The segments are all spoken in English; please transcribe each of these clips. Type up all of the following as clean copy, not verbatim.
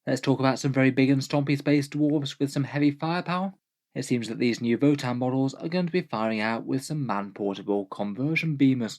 Let's talk about some very big and stompy space dwarves with some heavy firepower. It seems that these new Votann models are going to be firing out with some man-portable conversion beamers.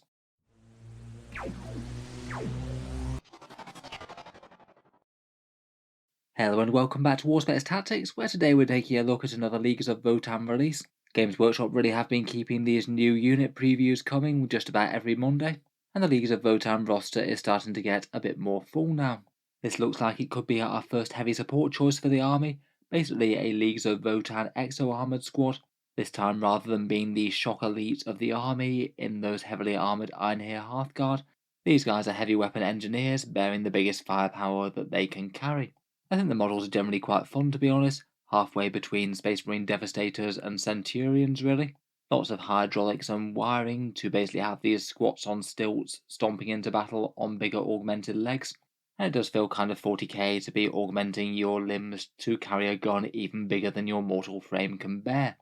Hello and welcome back to Warspace Tactics, where today we're taking a look at another Leagues of Votann release. Games Workshop really have been keeping these new unit previews coming just about every Monday, and the Leagues of Votann roster is starting to get a bit more full now. This looks like it could be our first heavy support choice for the army, basically a Leagues of Votann exo-armoured squad, this time rather than being the shock elite of the army in those heavily armoured Einhir Hearthguard. These guys are heavy weapon engineers bearing the biggest firepower that they can carry. I think the models are generally quite fun, to be honest, halfway between Space Marine Devastators and Centurions really. Lots of hydraulics and wiring to basically have these squats on stilts stomping into battle on bigger augmented legs. And it does feel kind of 40k to be augmenting your limbs to carry a gun even bigger than your mortal frame can bear.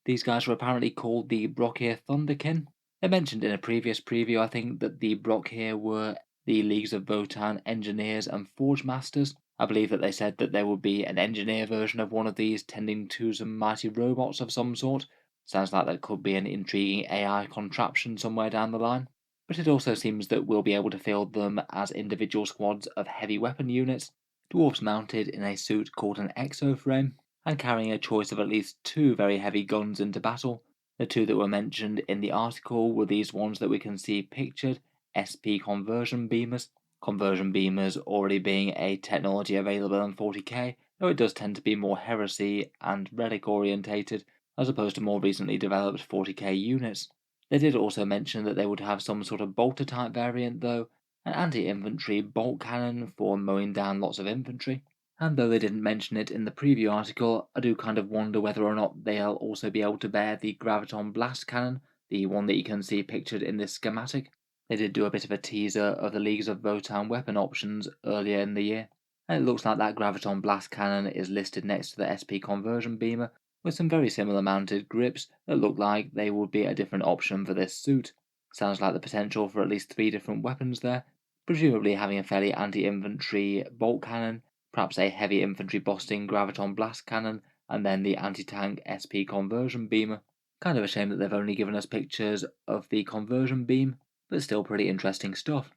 These guys were apparently called the Brokhyr Thunderkyn. They mentioned in a previous preview, I think, that the Brokhyr were the Leagues of Votann engineers and forge masters. I believe that they said that there would be an engineer version of one of these tending to some mighty robots of some sort. Sounds like that could be an intriguing AI contraption somewhere down the line. But it also seems that we'll be able to field them as individual squads of heavy weapon units, dwarves mounted in a suit called an exoframe, and carrying a choice of at least two very heavy guns into battle. The two that were mentioned in the article were these ones that we can see pictured, SP conversion beamers. Conversion beamers already being a technology available in 40k, though it does tend to be more heresy and relic orientated, as opposed to more recently developed 40k units. They did also mention that they would have some sort of bolter type variant though, an anti-infantry bolt cannon for mowing down lots of infantry. And though they didn't mention it in the preview article, I do kind of wonder whether or not they'll also be able to bear the graviton blast cannon, the one that you can see pictured in this schematic. They did do a bit of a teaser of the Leagues of Votann weapon options earlier in the year, and it looks like that graviton blast cannon is listed next to the SP conversion beamer, with some very similar mounted grips that look like they would be a different option for this suit. Sounds like the potential for at least 3 different weapons there, presumably having a fairly anti-infantry bolt cannon, perhaps a heavy infantry bossing graviton blast cannon, and then the anti-tank SP conversion beamer. Kind of a shame that they've only given us pictures of the conversion beam, but still pretty interesting stuff.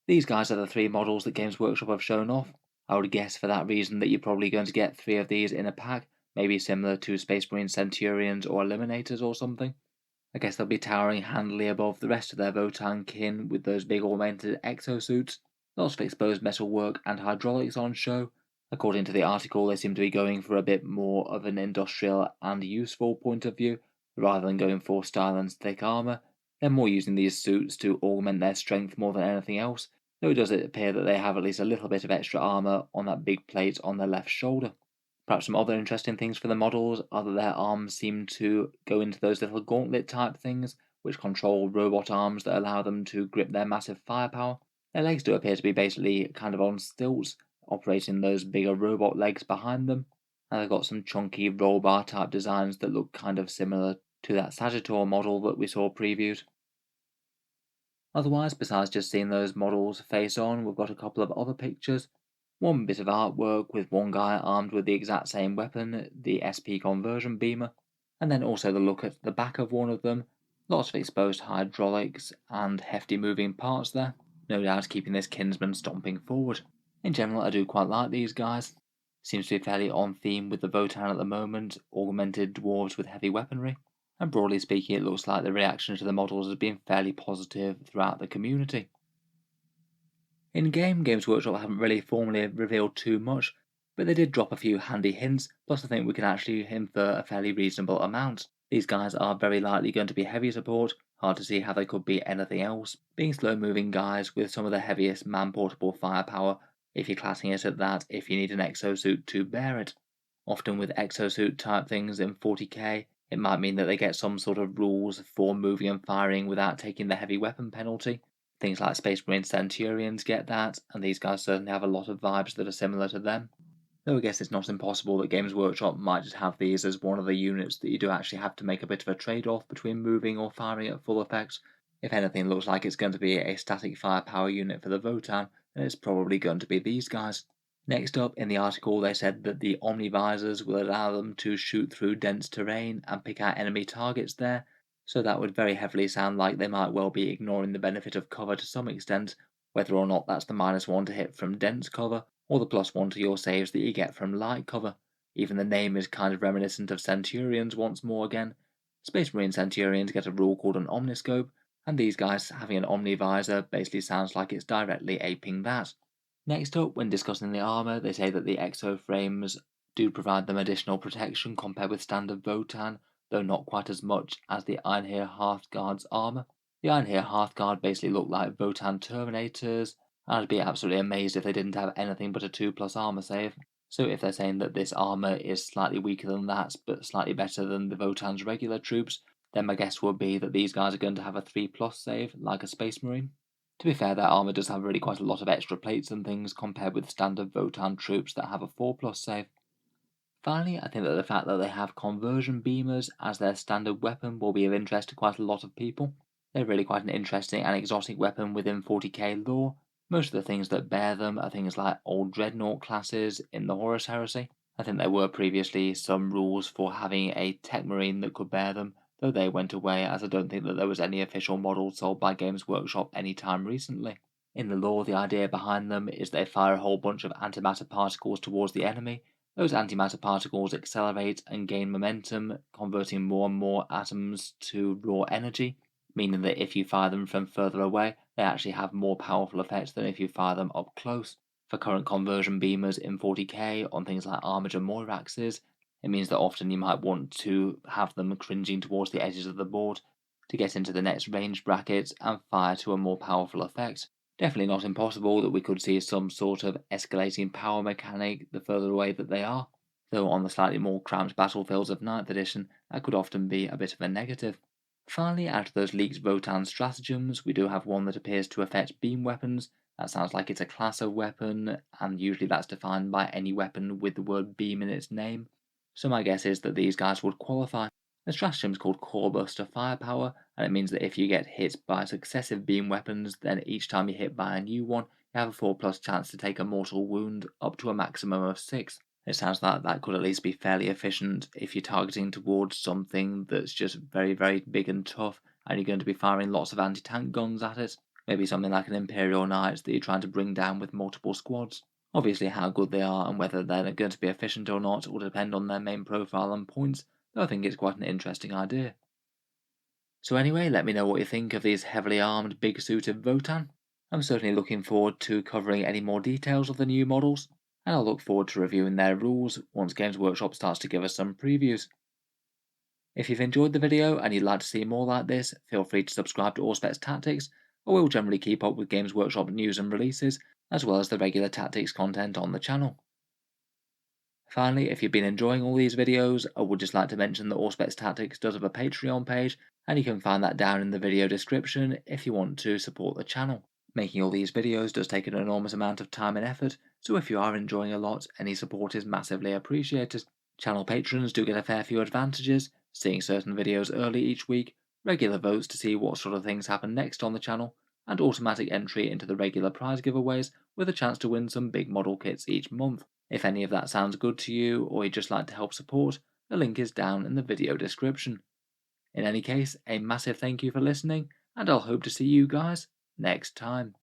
These guys are the 3 models that Games Workshop have shown off. I would guess for that reason that you're probably going to get 3 of these in a pack, maybe similar to Space Marine Centurions or Eliminators or something. I guess they'll be towering handily above the rest of their Votann kin with those big augmented exosuits. Lots of exposed metalwork and hydraulics on show. According to the article, they seem to be going for a bit more of an industrial and useful point of view, rather than going for style and thick armour. They're more using these suits to augment their strength more than anything else, though it does appear that they have at least a little bit of extra armour on that big plate on their left shoulder. Perhaps some other interesting things for the models are that their arms seem to go into those little gauntlet type things, which control robot arms that allow them to grip their massive firepower. Their legs do appear to be basically kind of on stilts, operating those bigger robot legs behind them, and they've got some chunky roll bar type designs that look kind of similar to that Sagittor model that we saw previewed. Otherwise, besides just seeing those models face on, we've got a couple of other pictures. One bit of artwork with one guy armed with the exact same weapon, the SP conversion beamer, and then also the look at the back of one of them. Lots of exposed hydraulics and hefty moving parts there, no doubt keeping this kinsman stomping forward. In general, I do quite like these guys. Seems to be fairly on theme with the Votann at the moment, augmented dwarves with heavy weaponry, and broadly speaking it looks like the reaction to the models has been fairly positive throughout the community. In-game, Games Workshop haven't really formally revealed too much, but they did drop a few handy hints, plus I think we can actually infer a fairly reasonable amount. These guys are very likely going to be heavy support, hard to see how they could be anything else, being slow-moving guys with some of the heaviest man-portable firepower, if you're classing it at that, if you need an exosuit to bear it. Often with exosuit type things in 40k, it might mean that they get some sort of rules for moving and firing without taking the heavy weapon penalty. Things like Space Marine Centurions get that, and these guys certainly have a lot of vibes that are similar to them. Though I guess it's not impossible that Games Workshop might just have these as one of the units that you do actually have to make a bit of a trade-off between moving or firing at full effect. If anything, it looks like it's going to be a static firepower unit for the Votann, and it's probably going to be these guys. Next up, in the article they said that the Omnivisors will allow them to shoot through dense terrain and pick out enemy targets there, so that would very heavily sound like they might well be ignoring the benefit of cover to some extent, whether or not that's the -1 to hit from dense cover, or the +1 to your saves that you get from light cover. Even the name is kind of reminiscent of Centurions once more again. Space Marine Centurions get a rule called an Omniscope, and these guys having an Omnivisor basically sounds like it's directly aping that. Next up, when discussing the armour, they say that the exoframes do provide them additional protection compared with standard Votann, though not quite as much as the Einhir Hearthguard's armour. The Einhir Hearthguard basically look like Votann Terminators, and I'd be absolutely amazed if they didn't have anything but a 2+ armour save. So if they're saying that this armour is slightly weaker than that, but slightly better than the Votann's regular troops, then my guess would be that these guys are going to have a 3+ save, like a Space Marine. To be fair, that armour does have really quite a lot of extra plates and things compared with standard Votann troops that have a 4+ save. Finally, I think that the fact that they have conversion beamers as their standard weapon will be of interest to quite a lot of people. They're really quite an interesting and exotic weapon within 40k lore. Most of the things that bear them are things like old Dreadnought classes in the Horus Heresy. I think there were previously some rules for having a Tech Marine that could bear them, though they went away as I don't think that there was any official model sold by Games Workshop anytime recently. In the lore, the idea behind them is they fire a whole bunch of antimatter particles towards the enemy. Those antimatter particles accelerate and gain momentum, converting more and more atoms to raw energy, meaning that if you fire them from further away, they actually have more powerful effects than if you fire them up close. For current conversion beamers in 40k on things like Armage and Moiraxes, it means that often you might want to have them cringing towards the edges of the board to get into the next range bracket and fire to a more powerful effect. Definitely not impossible that we could see some sort of escalating power mechanic the further away that they are, though on the slightly more cramped battlefields of 9th edition that could often be a bit of a negative. Finally, out of those leaked Votann stratagems, we do have one that appears to affect beam weapons. That sounds like it's a class of weapon, and usually that's defined by any weapon with the word beam in its name. So my guess is that these guys would qualify. The stratagem is called Corebuster Firepower, and it means that if you get hit by successive beam weapons, then each time you're hit by a new one, you have a 4+ chance to take a mortal wound, up to a maximum of 6. It sounds like that could at least be fairly efficient if you're targeting towards something that's just very, very big and tough, and you're going to be firing lots of anti-tank guns at it. Maybe something like an Imperial Knights that you're trying to bring down with multiple squads. Obviously, how good they are and whether they're going to be efficient or not will depend on their main profile and points, though I think it's quite an interesting idea. So anyway, let me know what you think of these heavily armed, big-suited Votann. I'm certainly looking forward to covering any more details of the new models, and I'll look forward to reviewing their rules once Games Workshop starts to give us some previews. If you've enjoyed the video and you'd like to see more like this, feel free to subscribe to Auspex Tactics, or we'll generally keep up with Games Workshop news and releases, as well as the regular tactics content on the channel. Finally, if you've been enjoying all these videos, I would just like to mention that Auspex Tactics does have a Patreon page, and you can find that down in the video description if you want to support the channel. Making all these videos does take an enormous amount of time and effort, so if you are enjoying a lot, any support is massively appreciated. Channel patrons do get a fair few advantages, seeing certain videos early each week, regular votes to see what sort of things happen next on the channel, and automatic entry into the regular prize giveaways with a chance to win some big model kits each month. If any of that sounds good to you, or you'd just like to help support, the link is down in the video description. In any case, a massive thank you for listening, and I'll hope to see you guys next time.